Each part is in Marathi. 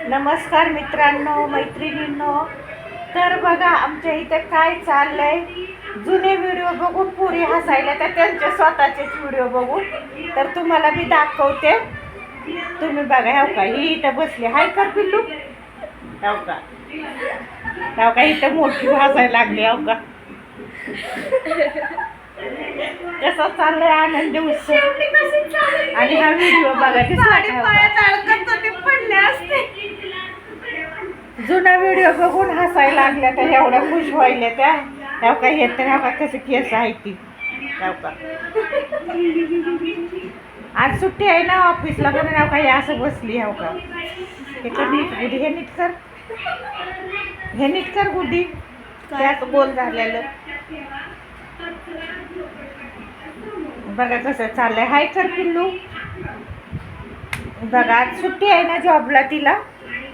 नमस्कार मित्रांनो, मैत्रिणींनो. तर बघा आमच्या इथे काय चाललंय. जुने व्हिडिओ बघून पुरी हसायला तर त्यांचे स्वतःचेच व्हिडिओ बघून तर तुम्हाला मी दाखवते. तुम्ही बघा. हो का ही इथं बसली. हाय कर पिल्लू. हो का इथं मोठी हसायला लागली. हो का कसा चाललाय आनंद उत्सव. आणि हा व्हिडिओ बघा पडले असते. जुना व्हिडिओ बघून हसायला लागल्या तर एवढ्या खुश व्हायला त्या. हो का येत तर हो का कसं केस आहे ती. हो का आज सुट्टी आहे ना ऑफिसला म्हणून हो का हे असं बसली. हो का हे कर नीट गुडी. हे नीट कर गुडी. त्यात गोल झालेलं बघा कसं चाललंय. हाय कर पिल्लू. बघा आज सुट्टी आहे ना जॉबला तिला.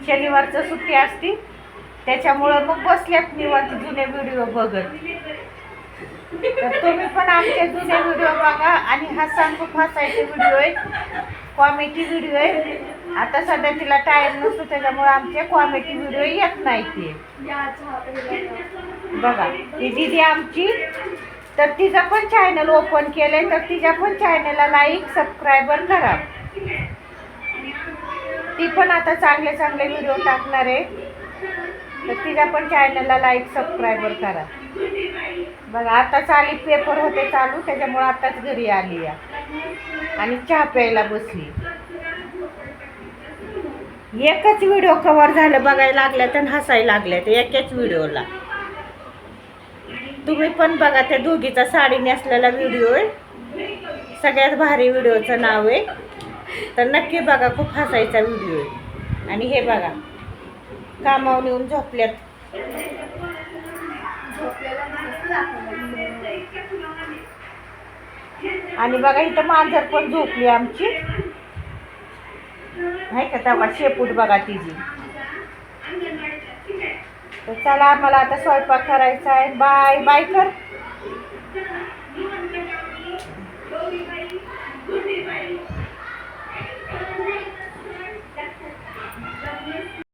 शनिवारचं सुट्टी असती त्याच्यामुळं मग बसल्यात निवांत जुने व्हिडिओ बघत. तर तुम्ही पण आमचे जुने व्हिडिओ बघा आणि हसान खूप हसायचे व्हिडिओ आहेत. कॉमेडी व्हिडिओ आहे. आता सध्या तिला टाईम नसतो त्याच्यामुळे आमचे कॉमेडी व्हिडिओ येत नाही ते. बघा ही दीदी आमची. तर तिचं पण चॅनल ओपन केलंय तर तिच्या पण चॅनलला लाईक सबस्क्रायबर करा. ती पण आता चांगले चांगले व्हिडिओ टाकणार आहे तर तिच्या पण चॅनलला लाईक सबस्क्रायबर करा. बघा आता चाली पेपर होते चालू त्याच्यामुळे आताच घरी आली या आणि चहा प्यायला बसली. एकच व्हिडिओ कव्हर झालं बघायला लागल्या तर हसायला लागल्या ते एकच व्हिडिओला. तुम्ही पण बघा. त्या दोघीचा साडी नेसलेला व्हिडिओ आहे. सगळ्यात भारी व्हिडिओचं नाव आहे तर नक्की बघा. खूप हसायचा व्हिडिओ आहे. आणि हे बघा कामावर येऊन झोपल्यात. आणि बघा इथं मांजर पण झोपली आमची. नाही का तेव्हा शेपूट बघा तिची. तर चला आम्हाला आता स्वयंपाक करायचा आहे. बाय बाय कर.